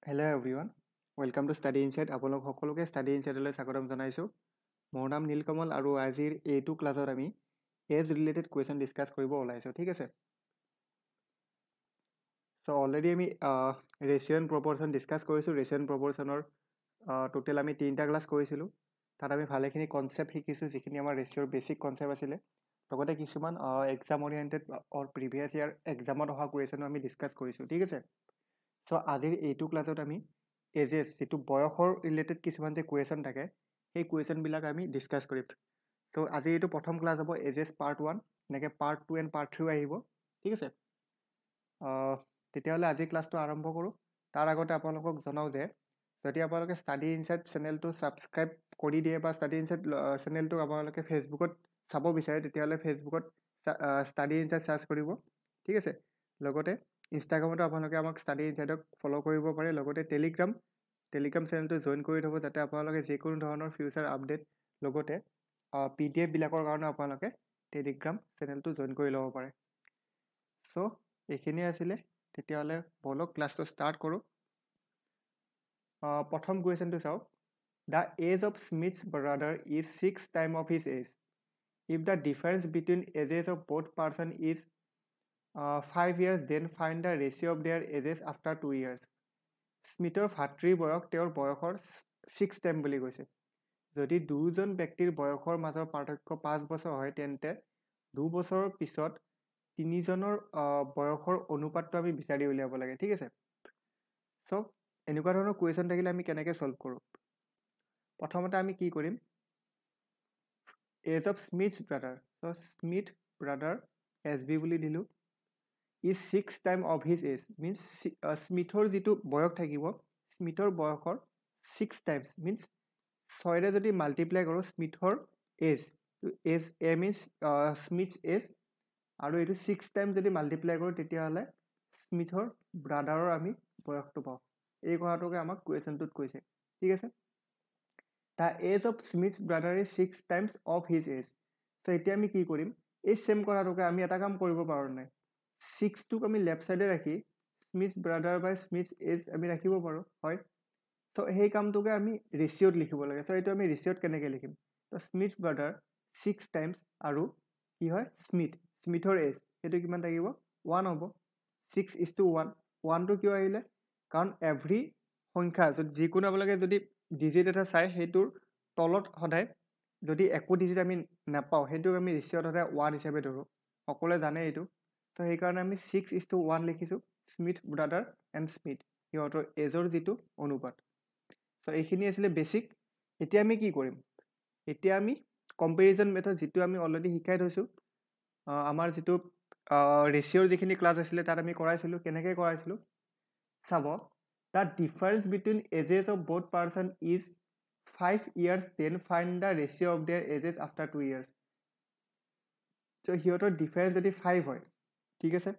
Hello everyone, welcome to Study Insight. আপোনালোক সকলোকে Study Insightলৈ স্বাগতম জনাইছোঁ। মোৰ নাম নীলকমল আৰু আজিৰ এইটো ক্লাছত আমি এজ ৰিলেটেড কুৱেশ্যন ডিছকাছ কৰিব ওলাইছোঁ, ঠিক আছে? চ' অলৰেডি আমি ৰেচিঅ' এণ্ড প্ৰপৰ্শ্যন ডিছকাছ কৰিছোঁ। ৰেচিঅ' এণ্ড প্ৰপৰ্শ্যনৰ টোটেল আমি 3টা ক্লাছ কৰিছিলোঁ। তাত আমি ভালেখিনি কনচেপ্ট শিকিছোঁ, যিখিনি আমাৰ ৰেচিঅ'ৰ বেছিক কনচেপ্ট আছিলে। লগতে কিছুমান এক্সাম অৰিয়েণ্টেড অৰ প্ৰিভিয়াছ ইয়াৰ এক্সামত অহা কুৱেশ্যনো আমি ডিছকাছ কৰিছোঁ, ঠিক আছে? চ' আজিৰ এইটো ক্লাছত আমি এজেছ যিটো বয়সৰ ৰিলেটেড কিছুমান যে কুৱেশ্যন থাকে সেই কুৱেশ্যনবিলাক আমি ডিছকাছ কৰিম। চ' আজি এইটো প্ৰথম ক্লাছ হ'ব এজেছ পাৰ্ট 1, এনেকৈ পাৰ্ট 2 এণ্ড পাৰ্ট 3 আহিব, ঠিক আছে? তেতিয়াহ'লে আজি ক্লাছটো আৰম্ভ কৰোঁ। তাৰ আগতে আপোনালোকক জনাওঁ যে যদি আপোনালোকে ষ্টাডি ইনচাইট চেনেলটো ছাবস্ক্ৰাইব কৰি দিয়ে বা ষ্টাডি ইনচাইট চেনেলটোক আপোনালোকে ফেচবুকত চাব বিচাৰে, তেতিয়াহ'লে ফেচবুকত ষ্টাডি ইনচাইট চাৰ্চ কৰিব, ঠিক আছে? লগতে ইনষ্টাগ্ৰামতো আপোনালোকে আমাক ষ্টাডি ইনচাইটক ফ'ল' কৰিব পাৰে। লগতে টেলিগ্ৰাম চেনেলটো জইন কৰি থ'ব, যাতে আপোনালোকে যিকোনো ধৰণৰ ফিউচাৰ আপডেট লগতে PDF বিলাকৰ কাৰণে আপোনালোকে টেলিগ্ৰাম চেনেলটো জইন কৰি ল'ব পাৰে। চ' এইখিনিয়ে আছিলে। তেতিয়াহ'লে ব'লক ক্লাছটো ষ্টাৰ্ট কৰোঁ। প্ৰথম কুৱেশ্যনটো চাওক। The age of Smith's brother is 6 time of his age. If the difference between ages of both person is 5 years, then find the ratio of their ages after 2 years. স্মিথৰ ভাতৃৰ বয়স তেওঁৰ বয়সৰ 6 টাইম বুলি কৈছে। যদি দুয়োজন ব্যক্তিৰ বয়সৰ মাজৰ পাৰ্থক্য 5 বছৰ হয়, তেন্তে 2 বছৰৰ পিছত তিনিজনৰ বয়সৰ অনুপাতটো আমি বিচাৰি উলিয়াব লাগে, ঠিক আছে? চ' এনেকুৱা ধৰণৰ কুৱেশ্যন থাকিলে আমি কেনেকৈ ছল্ভ কৰোঁ? প্ৰথমতে আমি কি কৰিম? Age of Smith's brother, so' Smith brother SB বুলি দিলোঁ। Is 6 time of his age, means স্মিথৰ যিটো বয়স থাকিব, স্মিথৰ বয়সৰ 6 টাইমছ মিনছ 6ৰে যদি মাল্টিপ্লাই কৰোঁ স্মিথৰ এজ এ মিনছ স্মিথছ এজ, আৰু এইটো 6 টাইম যদি মাল্টিপ্লাই কৰোঁ তেতিয়াহ'লে স্মিথৰ ব্ৰাদাৰৰ আমি বয়সটো পাওঁ। এই কথাটোকে আমাক কুৱেশ্যনটোত কৈছে, ঠিক আছে? The age of Smith's brother is 6 times of his age. So' এতিয়া আমি কি কৰিম? এই ছেম কথাটোকে আমি এটা কাম কৰিব পাৰোঁ নাই? 6টোক আমি লেফ্ট ছাইডে ৰাখি স্মিথ ব্ৰাদাৰ বাই স্মিথ এজ আমি ৰাখিব পাৰোঁ, হয়? ত' সেই কামটোকে আমি ৰেচিঅ'ত লিখিব লাগে। চ' এইটো আমি ৰেচিঅ'ত কেনেকৈ লিখিম? ত' স্মিথ ব্ৰাদাৰ 6 টাইমছ আৰু কি হয় স্মিথৰ এজ, সেইটো কিমান থাকিব? 1 হ'ব। 6:1। 1টো কিয় আহিলে? কাৰণ এভৰি সংখ্যা যিকোনো আপোনালোকে যদি ডিজিট এটা চাই সেইটোৰ তলত সদায় যদি একো ডিজিট আমি নাপাওঁ, সেইটোক আমি ৰেচিঅ'ত সদায় 1 হিচাপে ধৰোঁ। সকলোৱে জানে এইটো। ত' সেইকাৰণে আমি 6:1 লিখিছোঁ। স্মিথ ব্ৰাদাৰ এণ্ড স্মিথ সিহঁতৰ এজৰ যিটো অনুপাত। চ' এইখিনি আছিলে বেছিক। এতিয়া আমি কি কৰিম? এতিয়া আমি কম্পেৰিজন মেথড যিটো আমি অলৰেডি শিকাই থৈছোঁ, আমাৰ যিটো ৰেচিঅ'ৰ যিখিনি ক্লাছ আছিলে তাত আমি কৰাইছিলোঁ। কেনেকৈ কৰাইছিলোঁ চাব। The difference between ages of both person is 5 years, then find the ratio of their ages after 2 years. চ' সিহঁতৰ ডিফাৰেঞ্চ যদি 5 হয়, ঠিক আছে?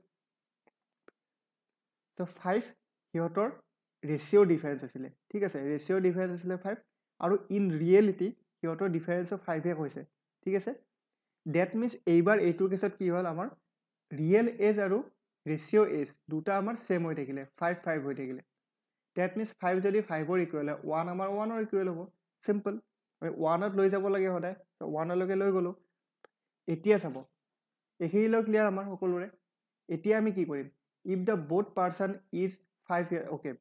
ত' 5 সিহঁতৰ ৰেচিঅ'ৰ ডিফাৰেঞ্চ আছিলে, ঠিক আছে? ৰেচিঅ'ৰ ডিফাৰেঞ্চ আছিলে 5, আৰু ইন ৰিয়েলিটি সিহঁতৰ ডিফাৰেঞ্চো 5হে হৈছে, ঠিক আছে? ডেট মিনছ এইবাৰ এইটোৰ কেছত কি হ'ল, আমাৰ ৰিয়েল এজ আৰু ৰেচিঅ' এজ দুটা আমাৰ ছেম হৈ থাকিলে, 5 হৈ থাকিলে। ডেট মিনছ 5 যদি 5ৰ ইকুৱেল হয়, 1 আমাৰ 1ৰ ইকুৱেল হ'ব। চিম্পল। আমি 1ত লৈ যাব লাগে সদায়, 1লৈকে লৈ গ'লোঁ। এতিয়া চাব, এইখিনিলৈ ক্লিয়াৰ আমাৰ সকলোৰে? এতিয়া আমি কি কৰিম? If the both person is 5 years, okay,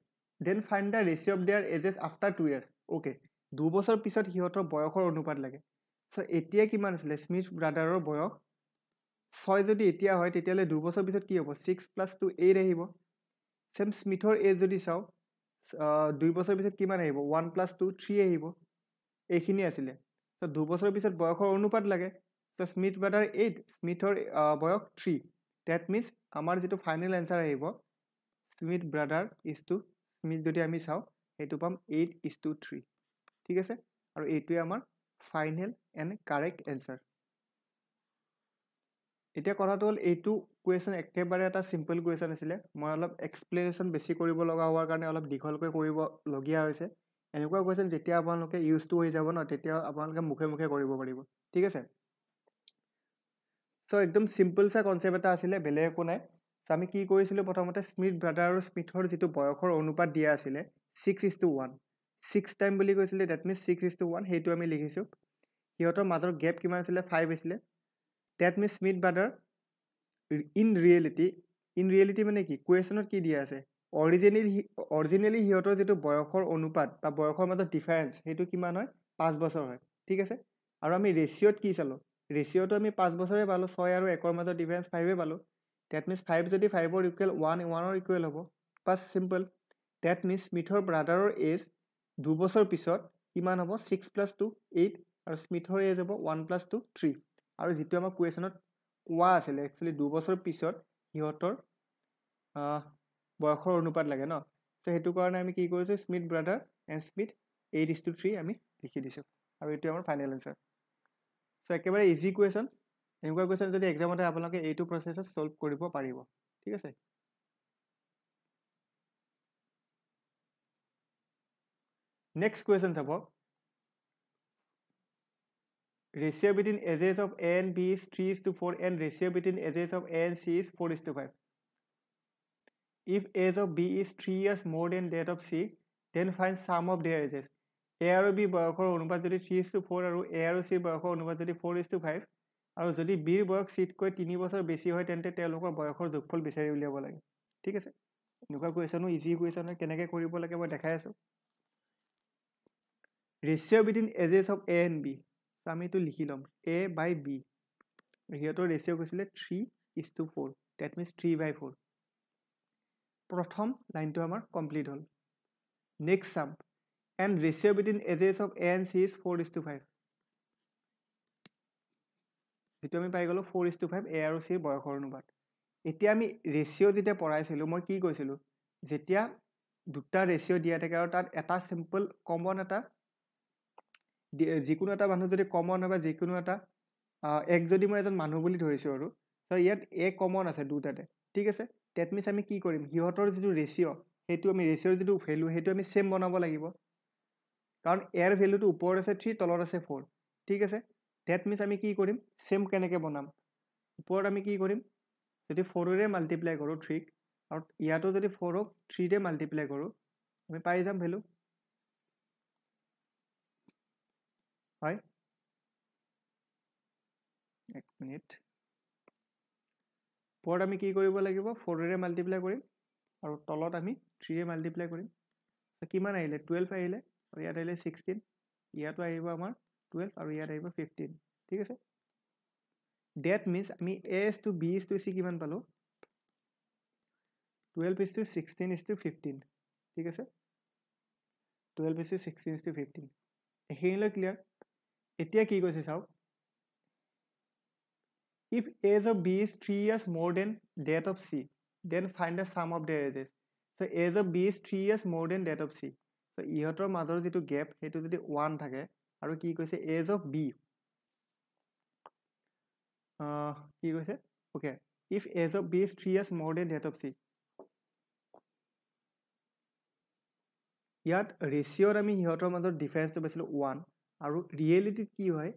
then find the ratio' of their ages after 2 years. Okay, 2 বছৰ পিছত সিহঁতৰ বয়সৰ অনুপাত লাগে। চ' এতিয়া কিমান আছিলে? স্মিথ ব্ৰাদাৰৰ বয়স 6 যদি এতিয়া হয়, তেতিয়াহ'লে 2 বছৰ পিছত কি হ'ব? 6 + 2 8 আহিব। ছেম স্মিথৰ এজ যদি চাওঁ, 2 বছৰ পিছত কিমান আহিব? 1 + 2 3 আহিব। এইখিনি আছিলে। চ' 2 বছৰ পিছত বয়সৰ অনুপাত লাগে। চ' স্মিথ ব্ৰাদাৰ 8, স্মিথৰ বয়স 3। ডেট মিনছ আমাৰ যিটো ফাইনেল এনচাৰ আহিব, স্মিথ ব্ৰাদাৰ স্মিথ যদি আমি চাওঁ, সেইটো পাম 8:3, ঠিক আছে? আৰু এইটোৱে আমাৰ ফাইনেল এণ্ড কাৰেক্ট এনচাৰ। এতিয়া কথাটো হ'ল, এইটো কুৱেশ্যন একেবাৰে এটা চিম্পল কুৱেশ্যন আছিলে। মই অলপ এক্সপ্লেনেশ্যন বেছি কৰিব লগা হোৱাৰ কাৰণে অলপ দীঘলকৈ কৰিবলগীয়া হৈছে। এনেকুৱা কুৱেশ্যন যেতিয়া আপোনালোকে ইউজটো হৈ যাব ন, তেতিয়া আপোনালোকে মুখে মুখে কৰিব পাৰিব, ঠিক আছে? চ' একদম চিম্পল চা কনচেপ্ট এটা আছিলে, বেলেগ একো নাই। আমি কি কৰিছিলোঁ প্ৰথমতে স্মিথ ব্ৰাদাৰ আৰু স্মিথৰ যিটো বয়সৰ অনুপাত দিয়া আছিলে 6:1 6 টাইম বুলি কৈছিলে ডেট মিনছ 6:1 সেইটো আমি লিখিছোঁ সিহঁতৰ মাজৰ গেপ কিমান আছিলে 5 আছিলে that means Smith brother in reality মানে কি কুৱেশ্যনত কি দিয়া আছে অৰিজিনেলি সিহঁতৰ যিটো বয়সৰ অনুপাত বা বয়সৰ মাজত ডিফাৰেঞ্চ সেইটো কিমান হয় 5 বছৰ হয় ঠিক আছে আৰু আমি ৰেচিঅ'ত কি চালোঁ ৰেচিঅ'টো আমি 5 বছৰে পালোঁ 6 আৰু 1ৰ মাজত ডিফাৰেঞ্চ 5 পালোঁ ডেট মিনছ 5 যদি 5ৰ ইকুৱেল 1ৰ ইকুৱেল হ'ব বাছ চিম্পল ডেট মিনছ স্মিথৰ ব্ৰাদাৰৰ এজ 2 বছৰ পিছত কিমান হ'ব 6 + 2 8 আৰু স্মিথৰ এজ হ'ব 1 + 2 3 আৰু যিটো আমাৰ কুৱেশ্যনত কোৱা আছিলে একচুৱেলি 2 বছৰ পিছত সিহঁতৰ বয়সৰ অনুপাত লাগে ন চ' সেইটো কাৰণে আমি কি কৰিছোঁ স্মিথ ব্ৰাদাৰ এণ্ড স্মিথ 8:3 আমি লিখি দিছোঁ আৰু এইটো আমাৰ ফাইনেল এনচাৰ চ' একেবাৰে ইজি কুৱেশ্যন এনেকুৱা কুৱেশ্যন যদি এক্সামতে আপোনালোকে এইটো প্ৰচেছত ছল্ভ কৰিব পাৰিব ঠিক আছে নেক্সট কুৱেশ্যন চাব ratio between ages of A and B is 3:4 and ratio between ages of A and C is 4:5 if age of B is 3 years more than that of C then find sum of their ages A আৰু B বয়সৰ অনুপাত যদি 3:4 আৰু A আৰু C বয়সৰ অনুপাত যদি 4:5 আৰু যদি Bৰ বয়স Cতকৈ 3 বছৰ বেছি হয় তেন্তে তেওঁলোকৰ বয়সৰ যোগফল বিচাৰি উলিয়াব লাগে ঠিক আছে এনেকুৱা কুৱেশ্যনো ইজি কুৱেশ্যন কেনেকৈ কৰিব লাগে মই দেখাই আছোঁ ratio' between ages of A and B আমি এইটো লিখি ল'ম A by B সিহঁতৰ ৰেচিঅ' কৈছিলে 3:4 ডেট মিনছ 3/4 প্ৰথম লাইনটো আমাৰ কমপ্লিট হ'ল নেক্সট চাম and ratio' between ages of A and C is 4:5 যিটো আমি পাই গ'লোঁ 4:5 A আৰু Cৰ বয়সৰ অনুপাত এতিয়া আমি ৰেচিঅ' যেতিয়া পঢ়াইছিলোঁ মই কি কৈছিলোঁ যেতিয়া দুটা ৰেচিঅ' দিয়া থাকে আৰু তাত এটা চিম্পল কমন এটা যিকোনো এটা মানুহ যদি কমন হয় বা যিকোনো এটা এক যদি মই এজন মানুহ বুলি ধৰিছোঁ আৰু ত' ইয়াত এ কমন আছে দুটাতে ঠিক আছে ডেট মিনছ আমি কি কৰিম সিহঁতৰ যিটো ৰেচিঅ' সেইটো আমি ৰেচিঅ'ৰ যিটো ভেলু সেইটো আমি ছেম বনাব লাগিব কাৰণ এৰ ভেলুটো ওপৰত আছে 3 তলত আছে 4 ঠিক আছে ডেট মিনছ আমি কি কৰিম ছেম কেনেকৈ বনাম ওপৰত আমি কি কৰিম যদি 4ৰে মাল্টিপ্লাই কৰোঁ 3ক আৰু ইয়াতো যদি 4ক 3ৰে মাল্টিপ্লাই কৰোঁ আমি পাই যাম ভেলু হয় এক মিনিট ওপৰত আমি কি কৰিব লাগিব 4ৰে মাল্টিপ্লাই কৰিম আৰু তলত আমি 3ৰে মাল্টিপ্লাই কৰিম কিমান আহিলে 12 আহিলে আৰু ইয়াত আহিলে 16 ইয়াতো আহিব আমাৰ 12 আৰু ইয়াত আহিব 15 ঠিক আছে ডেট মিনছ আমি A:B:C কিমান পালোঁ 12:16:15 ঠিক আছে 12:16:15 এইখিনিলৈ ক্লিয়াৰ এতিয়া কি কৈছে চাওক if age of B is 3 years more than that of C then find the sum of their ages so age of B is 3 years more than that of C so ইহঁতৰ মাজৰ যিটো gap সেইটো যদি 1 থাকে আৰু কি কৈছে age of B কি কৈছে okay if age of B is 3 years more than that of C ইয়াত ৰেচিঅ'ত আমি সিহঁতৰ মাজত ডিফাৰেঞ্চটো পাইছিলোঁ 1 আৰু ৰিয়েলিটিত কি হয়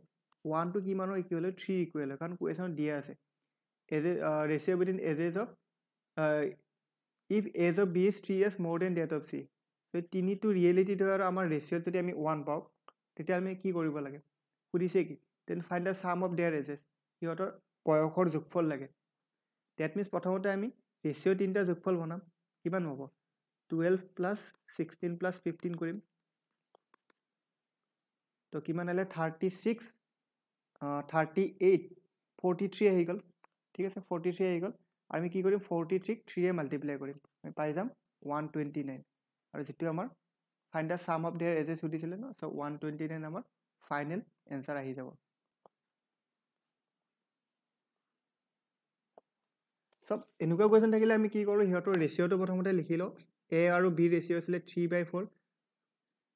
1টো কিমানৰ ইকুৱেল হয় 3 ইকুৱেল হয় কাৰণ কুৱেশ্যনত দিয়া আছে ratio' between ages of if age of B is 3 years more than that of C so 3টো ৰিয়েলিটিত হয় আৰু আমাৰ ৰেচিঅ'ত যদি আমি 1 পাওঁ তেতিয়া আমি কি কৰিব লাগে সুধিছে কি then find the sum of their ages সিহঁতৰ বয়সৰ যোগফল লাগে ডেট মিনছ প্ৰথমতে আমি ৰেচিঅ' 3টা যোগফল বনাম কিমান হ'ব 12 + 16 + 15 কৰিম তো কিমান আহিলে 36 38 43 আহি গ'ল ঠিক আছে 43 আহি গ'ল আমি কি কৰিম 43ক 3ৰে মাল্টিপ্লাই কৰিম আমি পাই যাম 129 আৰু যিটো আমাৰ find the sum of their ages সুধিছিলে ন চ' 129 আমাৰ ফাইনেল এনচাৰ আহি যাব চব এনেকুৱা কুৱেশ্যন থাকিলে আমি কি কৰোঁ সিহঁতৰ ৰেচিঅ'টো প্ৰথমতে লিখি লওঁ A আৰু B ৰেচিঅ' আছিলে 3/4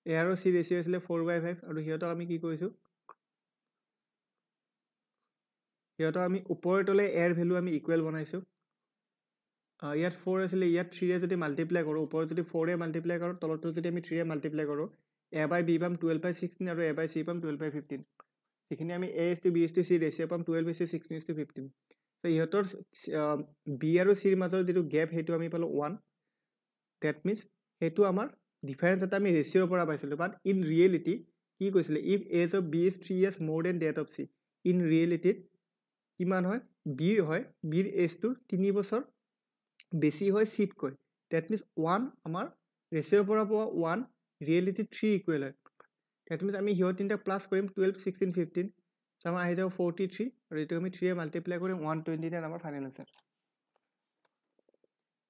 A আৰু C ৰেচিঅ' আছিলে 4/5 আৰু সিহঁতক আমি কি কৰিছোঁ সিহঁতক আমি ওপৰে তলে এৰ ভেলু আমি ইকুৱেল বনাইছোঁ ইয়াত 4 আছিলে ইয়াত 3ৰে যদি মাল্টিপ্লাই কৰোঁ ওপৰত যদি 4ৰে মাল্টিপ্লাই কৰোঁ তলতো যদি আমি 3ৰে মাল্টিপ্লাই কৰোঁ A/B পাম 12/16 আৰু A/C পাম 12/15 যিখিনি আমি A:B:C ৰেচিঅ' পাম 12:16:15 সো ইহঁতৰ বি আৰু চিৰ মাজৰ যিটো গেপ সেইটো আমি পালোঁ 1 ডেট মিনছ সেইটো আমাৰ ডিফাৰেঞ্চ এটা আমি ৰেচিঅ'ৰ পৰা পাইছিলোঁ বাট ইন ৰিয়েলিটি কি কৈছিলে if age of B is 3 years more than that of C in ৰিয়েলিটিত কিমান হয় বিৰ এজটো 3 বছৰ বেছি হয় চিতকৈ ডেট মিনছ 1 আমাৰ ৰেচিঅ'ৰ পৰা পোৱা 1 ৰিয়েলিটি 3 ইকুৱেল হয় ডেট মিনছ আমি সিহঁত তিনিটা প্লাছ কৰিম 12 16 15 আমাৰ আহি যাব 43 আৰু এইটো আমি 3 মাল্টিপ্লাই কৰিম 129 আমাৰ ফাইনেল আনসাৰ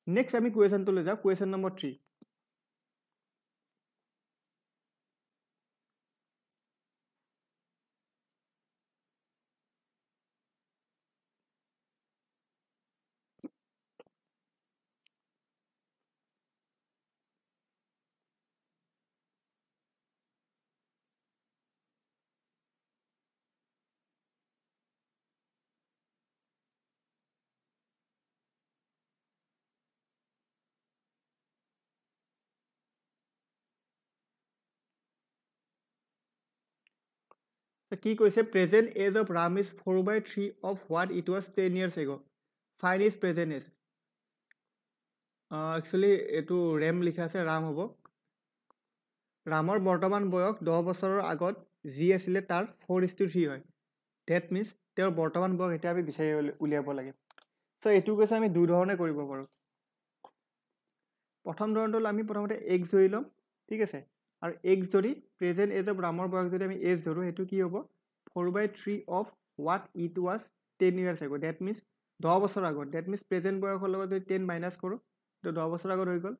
নেক্সট আমি কুৱেশ্যনটো লৈ যাওঁ কুৱেশ্যন নম্বৰ 3 কি কৈছে present age of Ram is 4/3 of what it was 10 years ago fine is present age actually এইটো ৰেম লিখা আছে ৰাম হ'ব ৰামৰ বৰ্তমান বয়স 10 বছৰৰ আগত যি আছিলে তাৰ 4:3 হয় ডেট মিনছ তেওঁৰ বৰ্তমান বয়স এতিয়া আমি বিচাৰি উলিয়াব লাগে চ' এইটো কৈছে আমি দুই ধৰণে কৰিব পাৰোঁ প্ৰথম ধৰণটো আমি প্ৰথমতে এক্স ধৰি ল'ম ঠিক আছে আৰু এক্স যদি প্ৰেজেণ্ট এজ অফ ৰামৰ বয়স যদি আমি এজ ধৰোঁ সেইটো কি হ'ব 4/3 of what it was 10 years ago that means 10 বছৰ আগত ডেট মিনছ প্ৰেজেণ্ট বয়সৰ লগত যদি 10 মাইনাছ কৰোঁ তো 10 বছৰ আগত হৈ গ'ল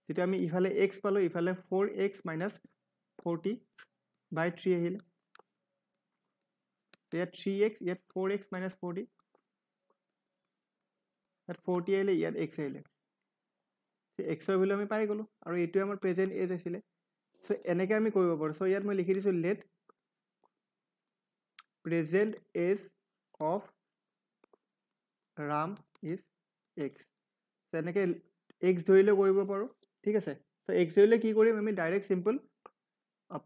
যেতিয়া আমি ইফালে এক্স পালোঁ ইফালে 4x মাইনাছ 40/3 আহিলে ইয়াত 3x ইয়াত 4x মাইনাছ 40 ইয়াত 40 আহিলে ইয়াত x আহিলে এক্সৰ ভেলু আমি পাই গ'লোঁ আৰু এইটোৱে আমাৰ প্ৰেজেণ্ট এজ আছিলে চ' এনেকৈ আমি কৰিব পাৰোঁ চ' ইয়াত মই লিখি দিছোঁ let present age of Ram is X so' এনেকৈ এক্স ধৰিলেও কৰিব পাৰোঁ ঠিক আছে চ' এক্স ধৰিলে কি কৰিম আমি ডাইৰেক্ট চিম্পল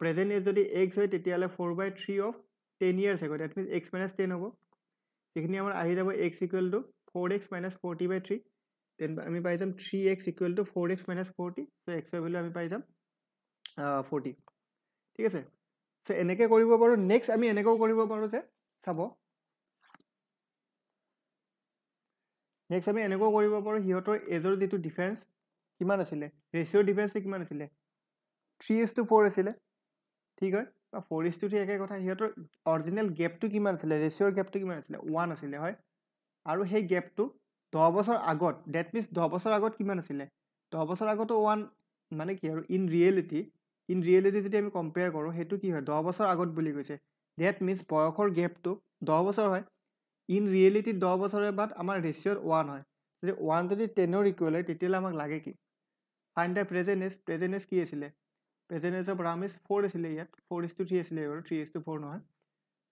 প্ৰেজেণ্ট এজ যদি এক্স হয় তেতিয়াহ'লে 4/3 of 10 years ago that means x minus 10 হ'ব সেইখিনি আমাৰ আহি যাব x equal to 4x minus 40/3 then আমি পাই যাম 3x equal to 4x minus 40 চ' এক্সৰ ভেলু আমি পাই যাম 40 ঠিক আছে চ' এনেকৈ কৰিব পাৰোঁ নেক্সট আমি এনেকৈও কৰিব পাৰোঁ যে চাব নেক্সট আমি এনেকৈও কৰিব পাৰোঁ সিহঁতৰ এজৰ যিটো ডিফাৰেঞ্চ কিমান আছিলে ৰেচিঅ'ৰ ডিফাৰেঞ্চটো কিমান আছিলে 3:4 আছিলে ঠিক হয় বা 4:3 একে কথা সিহঁতৰ অৰিজিনেল গেপটো কিমান আছিলে ৰেচিঅ'ৰ গেপটো কিমান আছিলে 1 আছিলে হয় আৰু সেই গেপটো 10 বছৰ আগত ডেট মিনছ 10 বছৰ আগত কিমান আছিলে 10 বছৰ আগতো 1 মানে কি আৰু ইন ৰিয়েলিটি যদি আমি কম্পেয়াৰ কৰোঁ সেইটো কি হয় 10 বছৰ আগত বুলি কৈছে ডেট মিনছ বয়সৰ গেপটো 10 বছৰ হয় ইন ৰিয়েলিটি 10 বছৰৰ বাদ আমাৰ ৰেচিঅ'ত 1 হয় যদি 1 যদি 10ৰ ইকুৱেল হয় তেতিয়াহ'লে আমাক লাগে কি ফাইন দ্য প্ৰেজেণ্ট এজ কি আছিলে present age of Ram is 4 আছিলে ইয়াত 4:3 আছিলে বাৰু 3:4 নহয়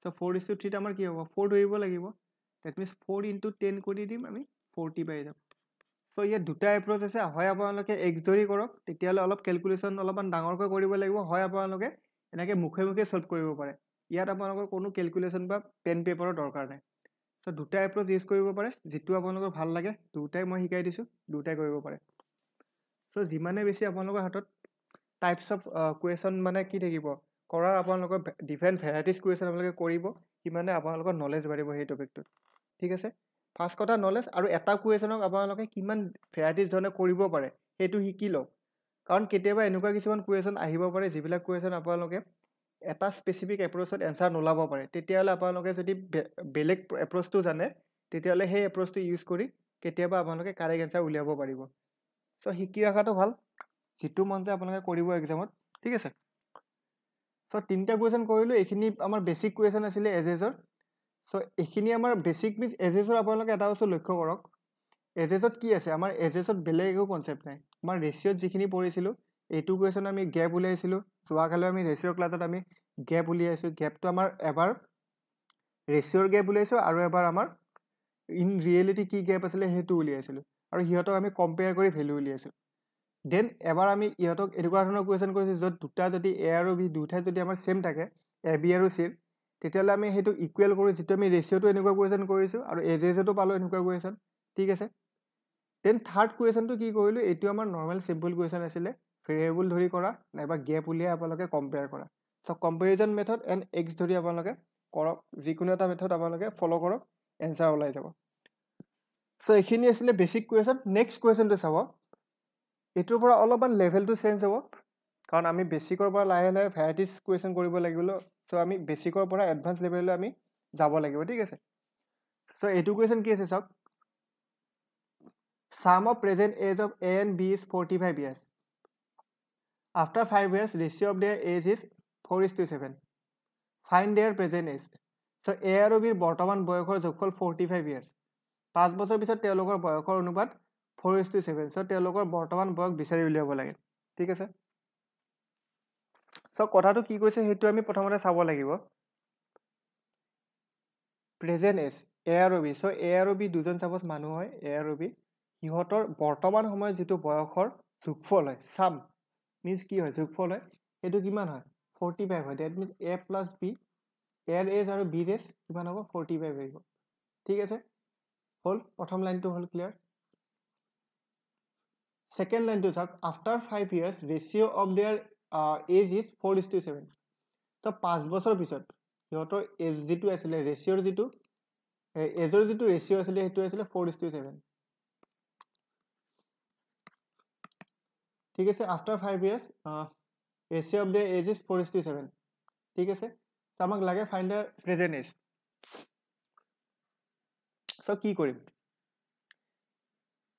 চ' 4:3 আমাৰ কি হ'ব 4 ধৰিব লাগিব ডেট মিনছ 4 × 10 কৰি দিম আমি 40 পাই যাম চ' ইয়াত দুটা এপ্ৰ'চ আছে হয় আপোনালোকে এক্স ধৰি কৰক তেতিয়াহ'লে অলপ কেলকুলেশ্যন অলপমান ডাঙৰকৈ কৰিব লাগিব হয় আপোনালোকে এনেকৈ মুখে চল্ভ কৰিব পাৰে ইয়াত আপোনালোকৰ কোনো কেলকুলেশ্যন বা পেন পেপাৰৰ দৰকাৰ নাই চ' দুটা এপ্ৰ'চ ইউজ কৰিব পাৰে যিটো আপোনালোকৰ ভাল লাগে দুটাই মই শিকাই দিছোঁ দুটাই কৰিব পাৰে চ' যিমানে বেছি আপোনালোকৰ হাতত টাইপছ অফ কুৱেশ্যন মানে কি থাকিব কৰাৰ আপোনালোকৰ ডিফাৰেণ্ট ভেৰাইটিজ কুৱেশ্যন আপোনালোকে কৰিব সিমানে আপোনালোকৰ নলেজ বাঢ়িব সেই টপিকটোত ঠিক আছে ফাৰ্ষ্ট কথা নলেজ আৰু এটা কুৱেশ্যনক আপোনালোকে কিমান ভেৰাইটিজ ধৰণে কৰিব পাৰে সেইটো শিকি লওক কাৰণ কেতিয়াবা এনেকুৱা কিছুমান কুৱেশ্যন আহিব পাৰে যিবিলাক কুৱেশ্যন আপোনালোকে এটা স্পেচিফিক এপ্ৰ'চত এনচাৰ নোলাব পাৰে তেতিয়াহ'লে আপোনালোকে যদি বেলেগ এপ্ৰ'চটো জানে তেতিয়াহ'লে সেই এপ্ৰ'চটো ইউজ কৰি কেতিয়াবা আপোনালোকে কাৰেক্ট এনচাৰ উলিয়াব পাৰিব চ' শিকি ৰখাটো ভাল যিটো মন যায় আপোনালোকে কৰিব এক্সামত ঠিক আছে চ' তিনিটা কুৱেশ্যন কৰিলোঁ এইখিনি আমাৰ বেছিক কুৱেশ্যন আছিলে এজৰ চ' এইখিনি আমাৰ বেছিক মিনছ এজৰ আপোনালোকে এটা বস্তু লক্ষ্য কৰক এজত কি আছে আমাৰ এজত বেলেগ একো কনচেপ্ট নাই আমাৰ ৰেচিঅ'ত যিখিনি পঢ়িছিলোঁ এইটো কুৱেশ্যন আমি গেপ উলিয়াইছিলোঁ যোৱাকালি আমি ৰেচিঅ'ৰ ক্লাছত আমি গেপ উলিয়াইছোঁ গেপটো আমাৰ এবাৰ ৰেচিঅ'ৰ গেপ উলিয়াইছোঁ আৰু এবাৰ আমাৰ ইন ৰিয়েলিটি কি গেপ আছিলে সেইটো উলিয়াইছিলোঁ আৰু সিহঁতক আমি কম্পেয়াৰ কৰি ভেলু উলিয়াইছোঁ দেন এবাৰ আমি ইহঁতক এনেকুৱা ধৰণৰ কুৱেশ্যন কৰিছোঁ য'ত দুটা যদি এ আৰু বি দুটাই যদি আমাৰ ছেম থাকে এ বি আৰু চিৰ তেতিয়াহ'লে আমি সেইটো ইকুৱেল কৰোঁ, যিটো আমি ৰেচিঅ'টো এনেকুৱা কুৱেশ্যন কৰিছোঁ আৰু এজেজতো পালোঁ এনেকুৱা কুৱেশ্যন, ঠিক আছে। দেন থাৰ্ড কুৱেশ্যনটো কি কৰিলোঁ, এইটো আমাৰ নৰ্মেল চিম্পল কুৱেশ্যন আছিলে, ভেৰিয়েবল ধৰি কৰা নাইবা গেপ উলিয়াই আপোনালোকে কম্পেয়াৰ কৰা। চ' কম্পেৰিজন মেথড এণ্ড এক্স ধৰি আপোনালোকে কৰক, যিকোনো এটা মেথড আপোনালোকে ফ'ল' কৰক, এনচাৰ ওলাই যাব। চ' এইখিনি আছিলে বেচিক কুৱেশ্যন। নেক্সট কুৱেশ্যনটো চাব, এইটোৰ পৰা অলপমান লেভেলটো চেঞ্জ হ'ব, কাৰণ আমি বেচিকৰ পৰা লাহে লাহে ভেৰাইটিজ কুৱেশ্যন কৰিব লাগিব। চ' আমি বেচিকৰ পৰা এডভান্স লেভেললৈ আমি যাব লাগিব, ঠিক আছে। চ' এইটো কুৱেশ্যন কি আছে চাওক, sum of present age of A and B is 45 years. After 5 years, ratio of their age is 4:7. Find their present age. So A আৰু Bৰ বৰ্তমান বয়সৰ যোগফল 45 years. 5 বছৰ পিছত তেওঁলোকৰ বয়সৰ অনুপাত 4:7. So তেওঁলোকৰ বৰ্তমান বয়স বিচাৰি উলিয়াব লাগে, ঠিক আছে। চ' কথাটো কি কৈছে সেইটো আমি প্ৰথমতে চাব লাগিব। প্ৰেজেণ্ট এজ এ আৰু বি, চ' এ আৰু বি দুজন চাপ'জ মানুহ হয়, এ আৰু বি, সিহঁতৰ বৰ্তমান সময়ত যিটো বয়সৰ যোগফল হয়, চাম মিনছ কি হয়, যোগফল হয়, সেইটো কিমান হয়, 45 হয়। That means A plus B, এৰ এজ আৰু বিৰ এজ কিমান হ'ব, 45 আহিব, ঠিক আছে। হ'ল প্ৰথম লাইনটো হ'ল ক্লিয়াৰ। ছেকেণ্ড লাইনটো চাওক, after 5 years ratio' of their age is 4:7. ত' 5 বছৰ পিছত সিহঁতৰ এজ যিটো আছিলে, ৰেচিঅ'ৰ যিটো এজৰ যিটো ৰেচিঅ' আছিলে সেইটো আছিলে 4:7, ঠিক আছে। After 5 years ratio' of their age is 4:7, ঠিক আছে। ত' আমাক লাগে find the present age. So' কি কৰিম,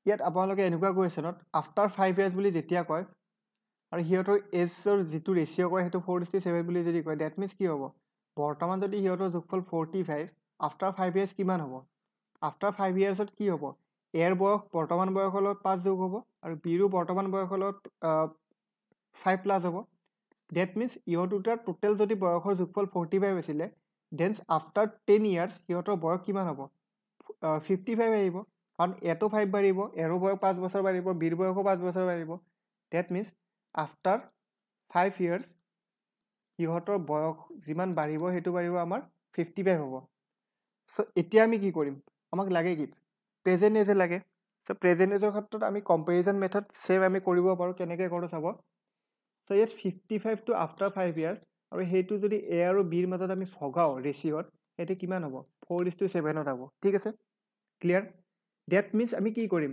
ইয়াত আপোনালোকে এনেকুৱা কুৱেশ্যনত আফটাৰ 5 years বুলি যেতিয়া কয় আৰু সিহঁতৰ এজৰ যিটো ৰেচিঅ' কয় সেইটো 4:7 বুলি যদি কয়, ডেট মিনছ কি হ'ব, বৰ্তমান যদি সিহঁতৰ যোগফল 45, আফটাৰ 5 years কিমান হ'ব, আফটাৰ 5 yearsত কি হ'ব, এৰ বয়স বৰ্তমান বয়সৰ লগত 5 যোগ হ'ব আৰু বিৰো বৰ্তমান বয়সৰ লগত 5 প্লাছ হ'ব। ডেট মিনছ ইহঁত দুটাৰ টোটেল যদি বয়সৰ যোগফল 45 আছিলে, দেন আফটাৰ 10 years সিহঁতৰ বয়স কিমান হ'ব, 55 আহিব, কাৰণ এটো 5 বাঢ়িব, এৰো বয়স 5 বছৰ বাঢ়িব, বিৰ বয়সো 5 বছৰ বাঢ়িব। ডেট মিনছ আফটাৰ 5 years সিহঁতৰ বয়স যিমান বাঢ়িব সেইটো বাঢ়িব আমাৰ 55 হ'ব। চ' এতিয়া আমি কি কৰিম, আমাক লাগে কি, প্ৰেজেণ্ট এজে লাগে। চ' প্ৰেজেণ্ট এজৰ ক্ষেত্ৰত আমি কম্পেৰিজন মেথড ছেম আমি কৰিব পাৰোঁ, কেনেকৈ কৰোঁ চাব। চ' ইয়াত 55 টু আফটাৰ 5 years আৰু সেইটো যদি এ আৰু বিৰ মাজত আমি ভগাওঁ ৰেচিঅ'ত, সেইটো কিমান হ'ব, 4:7 হ'ব, ঠিক আছে, ক্লিয়াৰ। ডেট মিনছ আমি কি কৰিম,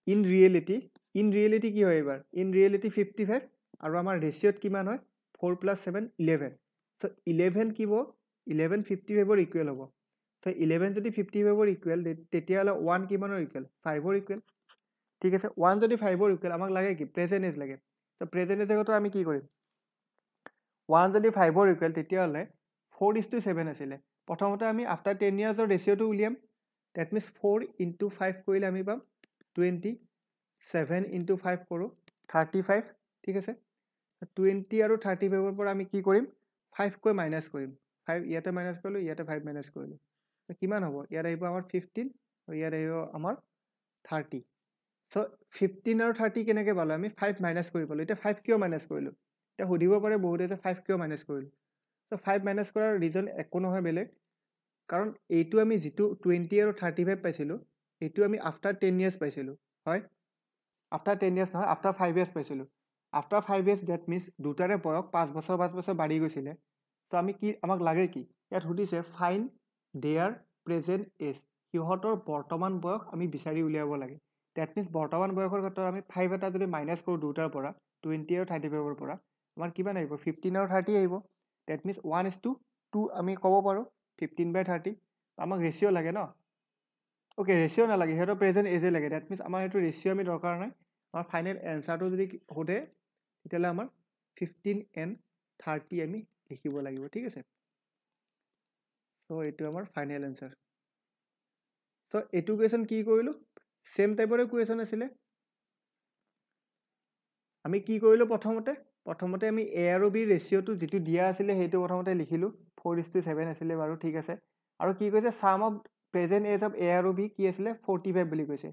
ইন ৰিয়েলিটি কি হয় এইবাৰ, ইন ৰিয়েলিটি 55 আৰু আমাৰ ৰেচিঅ'ত কিমান হয়, 4 + 7 11। চ' 11 কি হ'ব, 11 55ৰ ইকুৱেল হ'ব। চ' 11 যদি 55ৰ ইকুৱেল, তেতিয়াহ'লে 1 কিমানৰ ইকুৱেল, 5ৰ ইকুৱেল, ঠিক আছে। 1 যদি 5ৰ ইকুৱেল, আমাক লাগে কি, প্ৰেজেণ্ট এজ লাগে। চ' প্ৰেজেণ্ট এজত আমি কি কৰিম, 1 যদি 5ৰ ইকুৱেল, তেতিয়াহ'লে 4:7 আছিলে, প্ৰথমতে আমি আফটাৰ 10 yearsৰ ৰেচিঅ'টো উলিয়াম। ডেট মিনছ 4 × 5 কৰিলে আমি পাম 20, 7 × 5 কৰোঁ 35, ঠিক আছে। 20 আৰু 35ৰ পৰা আমি কি কৰিম, 5কৈ মাইনাছ কৰিম, 5 ইয়াতে মাইনাছ কৰিলোঁ, ইয়াতে 5 মাইনাছ কৰিলোঁ, কিমান হ'ব, ইয়াত আহিব আমাৰ 15 আৰু ইয়াত আহিব আমাৰ 30। চ' 15 আৰু 30 কেনেকৈ পালোঁ, আমি 5 মাইনাছ কৰি পালোঁ। এতিয়া 5 কিয় মাইনাছ কৰিলোঁ, এতিয়া সুধিব পাৰে বহুতে যে 5 কিয় মাইনাছ কৰিলোঁ। চ' 5 মাইনাছ কৰাৰ ৰিজন একো নহয় বেলেগ, কাৰণ এইটো আমি যিটো 20 আৰু 35 পাইছিলোঁ, এইটো আমি আফটাৰ 10 years পাইছিলোঁ, হয়, আফটাৰ 10 years নহয়, আফটাৰ 5 years পাইছিলোঁ। আফটাৰ 5 years ডেট মিনছ দুটাৰে বয়স 5 বছৰ 5 বছৰ বাঢ়ি গৈছিলে। ত' আমি কি, আমাক লাগে কি, ইয়াত সুধিছে ফাইন দেয়াৰ প্ৰেজেণ্ট এজ, সিহঁতৰ বৰ্তমান বয়স আমি বিচাৰি উলিয়াব লাগে। ডেট মিনছ বৰ্তমান বয়সৰ ক্ষেত্ৰত আমি 5 এটা যদি মাইনাছ কৰোঁ দুটাৰ পৰা, 20 আৰু 35ৰ পৰা, আমাৰ কিমান আহিব, 15 আৰু 30 আহিব। ডেট মিনছ 1:2 আমি ক'ব পাৰোঁ, 15/30। আমাক ৰেচিঅ' লাগে ন, অ'কে ৰেচিঅ' নালাগে, সিহঁতৰ প্ৰেজেণ্ট এজে লাগে। ডেট মিনছ আমাৰ এইটো ৰেচিঅ' আমি দৰকাৰ নাই, আমাৰ ফাইনেল এনচাৰটো যদি সোধে তেতিয়াহ'লে আমাৰ 15 and 30 আমি লিখিব লাগিব, ঠিক আছে। চ' এইটো আমাৰ ফাইনেল এনচাৰ। চ' এইটো কুৱেশ্যন কি কৰিলোঁ, ছেম টাইপৰে কুৱেশ্যন আছিলে। আমি কি কৰিলোঁ, প্ৰথমতে আমি এ আৰু বিৰ ৰেচিঅ'টো যিটো দিয়া আছিলে সেইটো প্ৰথমতে লিখিলোঁ, 4:7 আছিলে বাৰু, ঠিক আছে। আৰু কি কৈছে, চাম অফ প্ৰেজেণ্ট এজ অফ এ আৰু বি কি আছিলে, 45 বুলি কৈছে।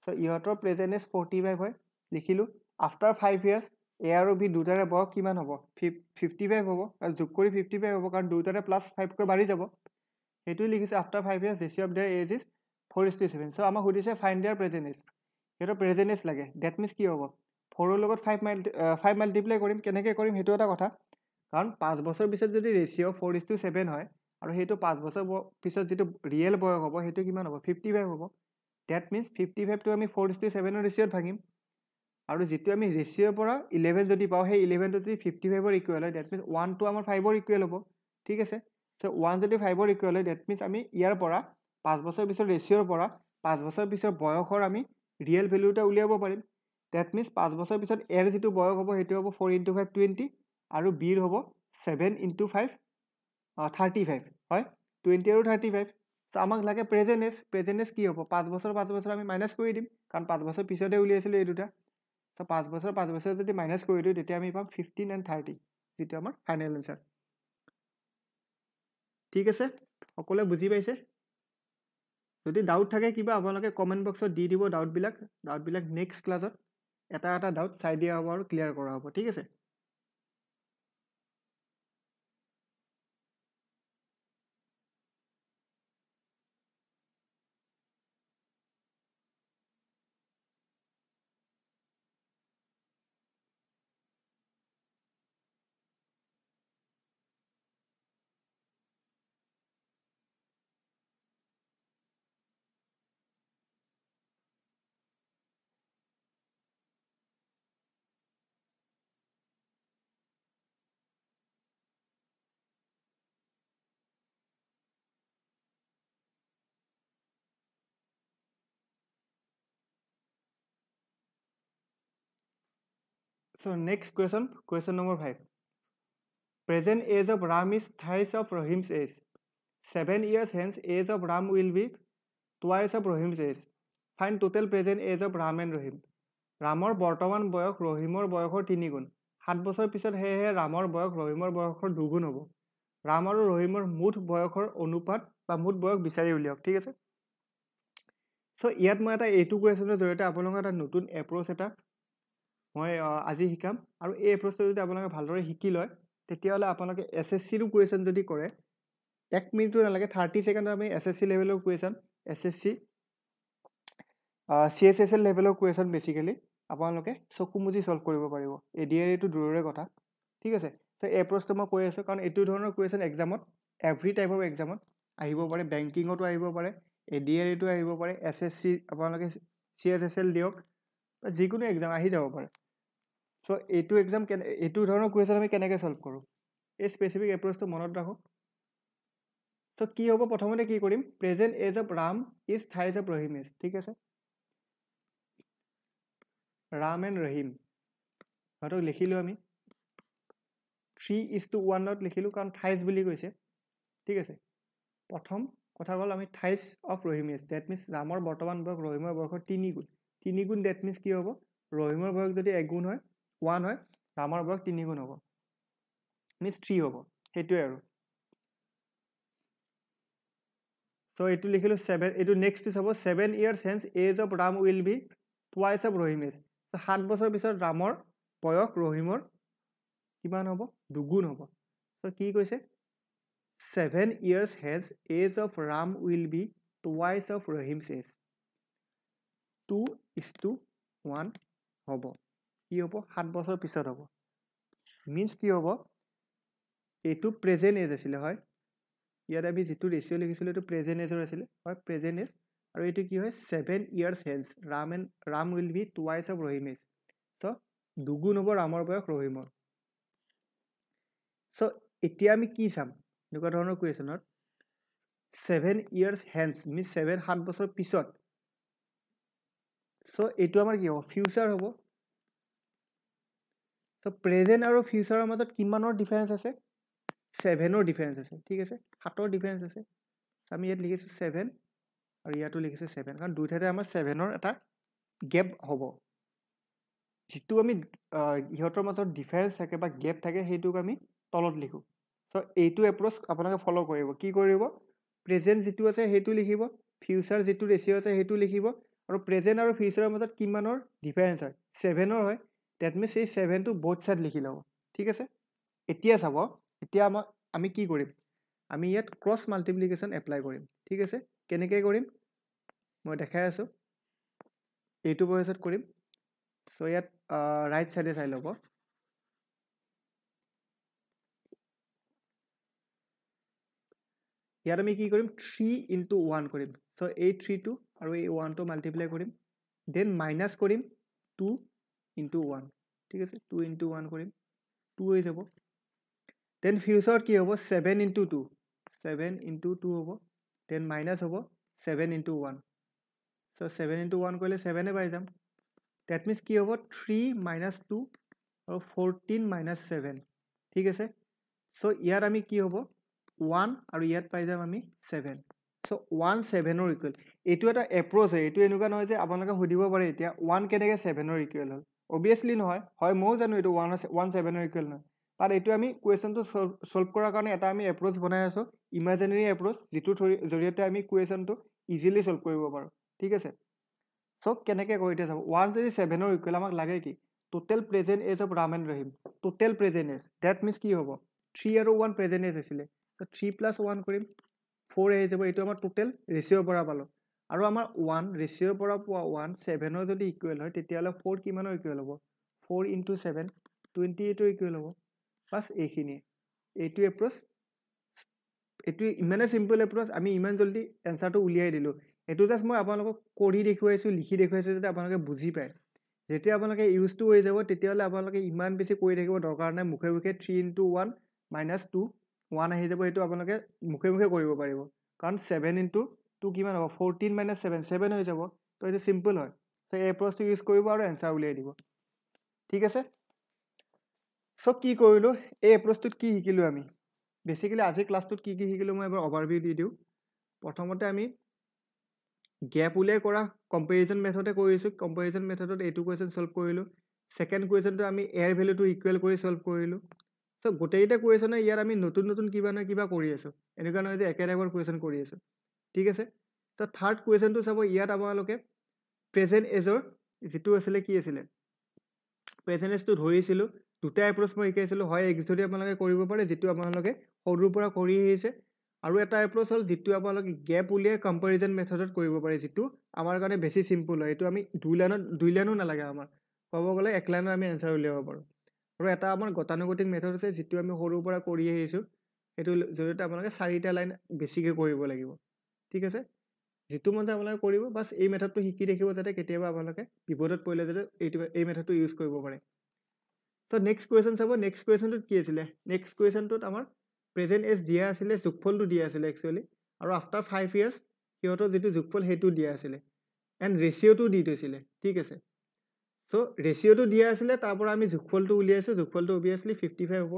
চ' ইহঁতৰ প্ৰেজেণ্ট এজ 45 হয়, লিখিলোঁ। আফটাৰ 5 years এ আৰু বি দুটাৰে বয়স কিমান হ'ব 55 হ'ব আৰু যোগ কৰি 55 হ'ব কাৰণ দুটাৰে +5 কৈ বাঢ়ি যাব সেইটোৱে লিখিছে after 5 years ratio' of their age is 4:7 so' আমাক সুধিছে ফাইণ্ড দেয়াৰ প্ৰেজেণ্ট এজ সিহঁতৰ প্ৰেজেণ্ট এজ লাগে ডেট মিনছ কি হ'ব 4ৰ লগত 5 মাল্টিপ্লাই কৰিম কেনেকৈ কৰিম সেইটো এটা কথা কাৰণ 5 বছৰ পিছত যদি ৰেচিঅ' 4:7 হয় আৰু সেইটো 5 বছৰ পিছত যিটো ৰিয়েল বয়স হ'ব সেইটো কিমান হ'ব 55 হ'ব ডেট মিনছ 55টো আমি 4:7ৰ ৰেচিঅ'ত ভাঙিম আৰু যিটো আমি ৰেচিঅ'ৰ পৰা 11 যদি পাওঁ সেই 11টো যদি 55ৰ ইকুৱেল হয় ডেট মিনছ 1টো আমাৰ 5ৰ ইকুৱেল হ'ব ঠিক আছে চ' 1 যদি 5ৰ ইকুৱেল হয় ডেট মিনছ আমি ইয়াৰ পৰা 5 বছৰ পিছত ৰেচিঅ'ৰ পৰা 5 বছৰ পিছৰ বয়সৰ আমি ৰিয়েল ভেলু এটা উলিয়াব পাৰিম ডেট মিনছ 5 বছৰ পিছত এৰ যিটো বয়স হ'ব সেইটো হ'ব 4 × 5 20 আৰু বিৰ হ'ব 7 × 5 35 হয় 20 আৰু 35 চ' আমাক লাগে প্ৰেজেণ্ট এজ কি হ'ব 5 বছৰ আমি মাইনাছ কৰি দিম কাৰণ 5 বছৰ পিছতে উলিয়াইছিলোঁ এই দুটা চ' 5 বছৰ যদি মাইনাছ কৰি দিওঁ তেতিয়া আমি পাম 15 and 30 যিটো আমাৰ ফাইনেল এনচাৰ ঠিক আছে সকলোৱে বুজি পাইছে যদি ডাউট থাকে কিবা আপোনালোকে কমেণ্ট বক্সত দি দিব ডাউটবিলাক নেক্সট ক্লাছত এটা ডাউট চাই দিয়া হ'ব আৰু ক্লিয়াৰ কৰা হ'ব ঠিক আছে So next question number 5. Present age of Ram is thrice of Rahim's age. 7 years hence, age of Ram will be twice of Rahim's age. Find total present age of Ram and Rahim. Ramor বৰ্তমান বয়স ৰহিমৰ বয়সৰ 3 গুণ 7 বছৰ পিছত সেয়েহে ৰামৰ বয়স ৰহিমৰ বয়সৰ 2 গুণ হ'ব ৰাম আৰু ৰহিমৰ মুঠ বয়সৰ অনুপাত বা মুঠ বয়স বিচাৰি উলিয়াওক ঠিক আছে চ' ইয়াত মই এটা এইটো কুৱেশ্যনৰ জৰিয়তে আপোনালোকক এটা নতুন এপ্ৰ'চ এটা মই আজি শিকাম আৰু এই এপ্ৰ'চটো যদি আপোনালোকে ভালদৰে শিকি লয় তেতিয়াহ'লে আপোনালোকে SSCৰো কুৱেশ্যন যদি কৰে 1 মিনিটো নালাগে 30 ছেকেণ্ডত আমি SSC লেভেলৰ কুৱেশ্যন SSC CSSL লেভেলৰ কুৱেশ্যন বেছিকেলি আপোনালোকে চকু মুজি সলভ কৰিব পাৰিব ADR এইটো দূৰৰে কথা ঠিক আছে চ' এই এপ্ৰ'চটো মই কৈ আছোঁ কাৰণ এইটো ধৰণৰ কুৱেশ্যন এক্সামত এভৰি টাইপ অফ এক্সামত আহিব পাৰে বেংকিঙতো আহিব পাৰে ADR এইটো আহিব পাৰে SSC আপোনালোকে CSSL দিয়ক যিকোনো এক্সাম আহি যাব পাৰে চ' এইটো এক্সাম এইটো ধৰণৰ কুৱেশ্যন আমি কেনেকৈ সলভ কৰোঁ এই স্পেচিফিক এপ্ৰ'চটো মনত ৰাখক চ' কি হ'ব প্ৰথমতে কি কৰিম present age of Ram is thrice of Rahim is ঠিক আছে ৰাম এণ্ড ৰহিম সিহঁতক লিখিলোঁ আমি 3:1 লিখিলোঁ কাৰণ থাইজ বুলি কৈছে ঠিক আছে প্ৰথম কথা হ'ল আমি thighs of Rahim is that means ৰামৰ বৰ্তমান বয়স ৰহিমৰ বয়সৰ 3 গুণ 3 গুণ ডেট মিনছ কি হ'ব ৰহিমৰ বয়স যদি 1 গুণ হয় 1 হয় ৰামৰ বয়স 3 গুণ হ'ব মিনছ 3 হ'ব সেইটোৱে আৰু চ' এইটো লিখিলোঁ 7 এইটো নেক্সট হ'ব 7 years hence age of Ram will be twice of Rahim age 7 বছৰ পিছত ৰামৰ বয়স ৰহিমৰ কিমান হ'ব দুগুণ হ'ব চ' কি কৈছে 7 years hence age of Ram will be twice of Rahim's age 2:1 হ'ব কি হ'ব 7 বছৰ পিছত হ'ব মিনছ কি হ'ব এইটো প্ৰেজেণ্ট এজ আছিলে হয় ইয়াত আমি যিটো ৰেচিঅ' লিখিছিলোঁ এইটো প্ৰেজেণ্ট এজৰ আছিলে হয় প্ৰেজেণ্ট এজ আৰু এইটো কি হয় 7 years hence Ram will be twice of Rahim age so' দুগুণ হ'ব ৰামৰ বয়স ৰহিমৰ চ' এতিয়া আমি কি চাম এনেকুৱা ধৰণৰ কুৱেশ্যনত 7 years hence মিনছ 7 বছৰ পিছত চ' এইটো আমাৰ কি হ'ব ফিউচাৰ হ'ব চ' প্ৰেজেণ্ট আৰু ফিউচাৰৰ মাজত কিমানৰ ডিফাৰেঞ্চ আছে 7ৰ ডিফাৰেঞ্চ আছে ঠিক আছে 7ৰ ডিফাৰেঞ্চ আছে আমি ইয়াত লিখিছোঁ 7 আৰু ইয়াতো লিখিছোঁ 7 কাৰণ দুইটাতে আমাৰ 7ৰ এটা গেপ হ'ব যিটো আমি ইহঁতৰ মাজত ডিফাৰেঞ্চ থাকে বা গেপ থাকে সেইটোক আমি তলত লিখোঁ চ' এইটো এপ্ৰ'চ আপোনালোকে ফ'ল' কৰিব কি কৰিব প্ৰেজেণ্ট যিটো আছে সেইটো লিখিব ফিউচাৰ যিটো ৰেচিঅ' আছে সেইটো লিখিব আৰু প্ৰেজেণ্ট আৰু ফিউচাৰৰ মাজত কিমানৰ ডিফাৰেঞ্চ হয় 7ৰ হয় ডেট মিনছ এই 7টো বোথ ছাইড লিখি ল'ব ঠিক আছে এতিয়া চাব এতিয়া আমি কি কৰিম আমি ইয়াত ক্ৰছ মাল্টিপ্লিকেশ্যন এপ্লাই কৰিম ঠিক আছে কেনেকৈ কৰিম মই দেখাই আছোঁ এইটো প্ৰচেছত কৰিম চ' ইয়াত ৰাইট ছাইডে চাই ল'ব ইয়াত আমি কি কৰিম 3 into 1 কৰিম চ' এই 3টো আৰু এই 1টো মাল্টিপ্লাই কৰিম দেন মাইনাছ কৰিম 2 into 1 ঠিক আছে 2 into 1 কৰিম 2 হৈ যাব দেন ফিউচাৰত কি হ'ব 7 into 2 7 into 2 হ'ব দেন মাইনাছ হ'ব 7 into 1 চ' 7 into 1 কৰিলে 7এ পাই যাম ডেট মিনছ কি হ'ব 3 minus 2 আৰু 14 minus 7 ঠিক আছে চ' ইয়াত আমি কি হ'ব 1 আৰু ইয়াত পাই যাম আমি 7 চ' 1 7ৰ ইকুৱেল এইটো এটা এপ্ৰ'চ হয় এইটো এনেকুৱা নহয় যে আপোনালোকে সুধিব পাৰে এতিয়া 1 কেনেকৈ 7ৰ ইকুৱেল হ'ল অবভিয়াছলি নহয় হয় ময়ো জানো এইটো 1 7ৰ ইকুৱেল নহয় বাট এইটো আমি কুৱেশ্যনটো ছল্ভ কৰাৰ কাৰণে এটা আমি এপ্ৰ'চ বনাই আছোঁ ইমাজিনেৰী এপ্ৰ'চ যিটোৰ জৰিয়তে আমি কুৱেশ্যনটো ইজিলি ছল্ভ কৰিব পাৰোঁ ঠিক আছে চ' কেনেকৈ কৰি এতিয়া চাব 1 যদি 7ৰ ইকুৱেল আমাক লাগে কি total present age of Ram and Rahim total present age that means কি হ'ব 3 আৰু 1 প্ৰেজেণ্ট এজ আছিলে ত' 3 + 1 কৰিম 4 আহি যাব এইটো আমাৰ টোটেল ৰেচিঅ'ৰ পৰা পালোঁ আৰু আমাৰ 1 ৰেচিঅ'ৰ পৰা পোৱা 1 7ৰ যদি ইকুৱেল হয় তেতিয়াহ'লে 4 কিমানৰ ইকুৱেল হ'ব 4 into 7 28ৰ ইকুৱেল হ'ব বাছ এইখিনিয়ে এইটো এপ্ৰ'চ এইটো ইমানে চিম্পল এপ্ৰ'চ আমি ইমান জল্দি এনচাৰটো উলিয়াই দিলোঁ এইটো জাষ্ট মই আপোনালোকক কৰি দেখুৱাইছোঁ লিখি দেখুৱাইছোঁ যাতে আপোনালোকে বুজি পায় যেতিয়া আপোনালোকে ইউজটো হৈ যাব তেতিয়াহ'লে আপোনালোকে ইমান বেছি কৰি থাকিব দৰকাৰ নাই মুখে মুখে 3 into 1 minus 2 1 আহি যাব এইটো আপোনালোকে মুখে মুখে কৰিব পাৰিব কাৰণ 7 into 2 কিমান হ'ব 14 minus 7 7 হৈ যাব তো এইটো চিম্পল হয় চ' এই এপ্ৰ'চটো ইউজ কৰিব আৰু এনচাৰ উলিয়াই দিব ঠিক আছে চ' কি কৰিলোঁ এই এপ্ৰ'চটোত কি শিকিলোঁ আমি বেচিকেলি আজি ক্লাছটোত কি শিকিলোঁ মই এবাৰ অভাৰভিউ দি দিওঁ প্ৰথমতে আমি গেপ উলিয়াই কৰা কম্পেৰিজন মেথডে কৰিছোঁ কম্পেৰিজন মেথডত এইটো কুৱেশ্যন ছল্ভ কৰিলোঁ ছেকেণ্ড কুৱেশ্যনটো আমি এয়াৰ ভেলুটো ইকুৱেল কৰি ছল্ভ কৰিলোঁ চ' গোটেইকেইটা কুৱেশ্যনে ইয়াত আমি নতুন নতুন কিবা নহয় কিবা কৰি আছোঁ এনেকুৱা নহয় যে একে টাইপৰ কুৱেশ্যন কৰি আছোঁ ঠিক আছে তো থাৰ্ড কুৱেশ্যনটো চাব ইয়াত আপোনালোকে প্ৰেজেণ্ট এজৰ যিটো আছিলে কি আছিলে প্ৰেজেণ্ট এজটো ধৰিছিলোঁ দুটা এপ্ৰ'চ মই শিকাইছিলোঁ হয় এক্স যদি আপোনালোকে কৰিব পাৰে যিটো আপোনালোকে সৰুৰ পৰা কৰি আহিছে আৰু এটা এপ্ৰ'চ হ'ল যিটো আপোনালোকে গেপ উলিয়াই কম্পেৰিজন মেথডত কৰিব পাৰে যিটো আমাৰ কাৰণে বেছি চিম্পল হয় এইটো আমি দুই লাইনো নালাগে আমাৰ ক'ব গ'লে এক লাইনত আমি এনচাৰ উলিয়াব পাৰোঁ আৰু এটা আমাৰ গতানুগতিক মেথড আছে যিটো আমি সৰুৰ পৰা কৰি আহিছোঁ সেইটো জৰিয়তে আপোনালোকে 4টা লাইন বেছিকৈ কৰিব লাগিব ঠিক আছে যিটো মতে আপোনালোকে কৰিব বাছ এই মেথডটো শিকি দেখিব যাতে কেতিয়াবা আপোনালোকে বিপদত পৰিলে যাতে এই মেথডটো ইউজ কৰিব পাৰে তো নেক্সট কুৱেশ্যন চাব নেক্সট কুৱেশ্যনটোত কি আছিলে নেক্সট কুৱেশ্যনটোত আমাৰ প্ৰেজেণ্ট এজ দিয়া আছিলে যোগফলটো দিয়া আছিলে একচুৱেলি আৰু আফটাৰ 5 years সিহঁতৰ যিটো যোগফল সেইটো দিয়া আছিলে এণ্ড ৰেচিঅ'টো দি থৈছিলে ঠিক আছে চ' ৰেচিঅ'টো দিয়া আছিলে তাৰ পৰা আমি যোগফলটো উলিয়াইছোঁ যোগফলটো অভিয়াছলি 55 হ'ব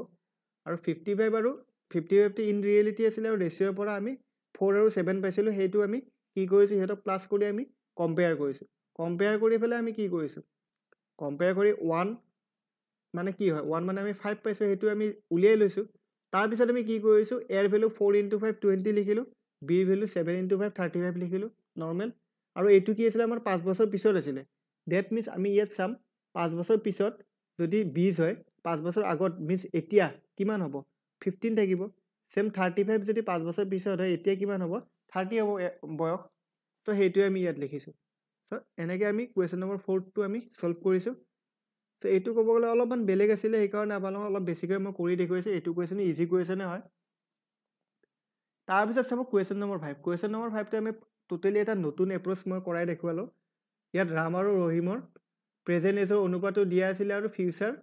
আৰু 55 আৰু 55টো ইন ৰিয়েলিটি আছিলে আৰু ৰেচিঅ'ৰ পৰা আমি 4 আৰু 7 পাইছিলোঁ সেইটো আমি কি কৰিছোঁ সিহঁতক প্লাছ কৰি আমি কম্পেয়াৰ কৰিছোঁ কম্পেয়াৰ কৰি পেলাই আমি কি কৰিছোঁ কম্পেয়াৰ কৰি 1 মানে কি হয় 1 মানে আমি 5 পাইছোঁ সেইটো আমি উলিয়াই লৈছোঁ তাৰপিছত আমি কি কৰিছোঁ এৰ ভেলু 4 into 5 20 লিখিলোঁ বিৰ ভেলু 7 into 5 35 লিখিলোঁ নৰ্মেল আৰু এইটো কি আছিলে আমাৰ 5 বছৰ পিছত আছিলে ডেট মিনছ আমি ইয়াত চাম 5 বছৰ পিছত যদি 20 হয় 5 বছৰ আগত মিনছ এতিয়া কিমান হ'ব 15 থাকিব চেম 35 যদি 5 বছৰ পিছত হয় এতিয়া কিমান হ'ব 30 হ'ব বয়স তো সেইটোৱে আমি ইয়াত লিখিছোঁ চ' এনেকৈ আমি কুৱেশ্যন নম্বৰ 4টো আমি ছল্ভ কৰিছোঁ তো এইটো ক'ব গ'লে অলপমান বেলেগ আছিলে সেইকাৰণে আপোনালোকক অলপ বেছিকৈ মই কৰি দেখুৱাইছোঁ এইটো কুৱেশ্যন ইজি কুৱেশ্যনে হয় তাৰপিছত চাব কুৱেশ্যন নম্বৰ 5 কুৱেশ্যন নম্বৰ 5টো আমি টোটেলি এটা নতুন এপ্ৰ'চ মই কৰাই দেখুৱালোঁ ইয়াত ৰাম আৰু ৰহিমৰ প্ৰেজেণ্ট এজৰ অনুপাতটো দিয়া আছিলে আৰু ফিউচাৰ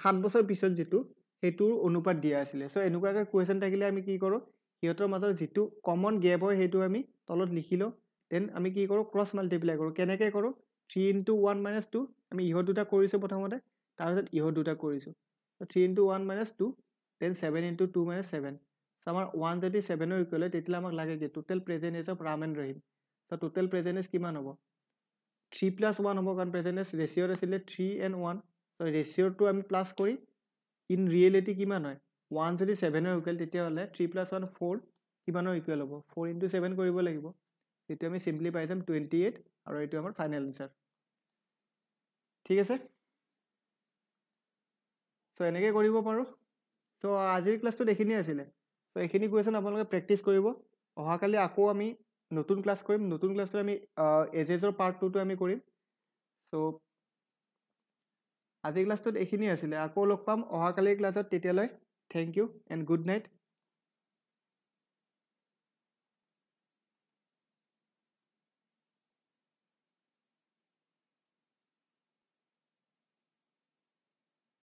7 বছৰ পিছত যিটো সেইটোৰ অনুপাত দিয়া আছিলে চ' এনেকুৱাকৈ কুৱেশ্যন থাকিলে আমি কি কৰোঁ সিহঁতৰ মাজৰ যিটো কমন গেপ হয় সেইটো আমি তলত লিখি লওঁ দেন আমি কি কৰোঁ ক্ৰছ মাল্টিপ্লাই কৰোঁ কেনেকৈ কৰোঁ 3 into 1 minus 2 আমি ইহঁত দুটা কৰিছোঁ প্ৰথমতে তাৰপিছত ইহঁত দুটা কৰিছোঁ 3 into 1 minus 2 then 7 into 2 minus 7 so' আমাৰ 1 যদি 7ৰ ইকুৱেল হয় তেতিয়াহ'লে আমাক লাগে কি total present age of Ram and Rahim so' total present age কিমান হ'ব 3 + 1 হ'ব কাৰণ প্ৰেজেণ্ট এজ ৰেচিঅ'ত আছিলে 3 and 1 চ' ৰেচিঅ'টো আমি প্লাছ কৰি ইন ৰিয়েলিটি কিমান হয় 1 যদি 7ৰ ইকুৱেল তেতিয়াহ'লে 3 + 1 4 কিমানৰ ইকুৱেল হ'ব 4 into 7 কৰিব লাগিব সেইটো আমি চিম্পলি পাই যাম 28 আৰু এইটো আমাৰ ফাইনেল এনচাৰ ঠিক আছে চ' এনেকৈ কৰিব পাৰোঁ চ' আজিৰ ক্লাছটোত এইখিনিয়ে আছিলে চ' এইখিনি কুৱেশ্যন আপোনালোকে প্ৰেক্টিছ কৰিব অহাকালি আকৌ আমি নতুন ক্লাছ কৰিম নতুন ক্লাছটো আমি এজেজৰ পাৰ্ট 2টো আমি কৰিম চ' আজিৰ ক্লাছটোত এইখিনিয়ে আছিলে আকৌ লগ পাম অহাকালিৰ ক্লাছত তেতিয়ালৈ thank you and good night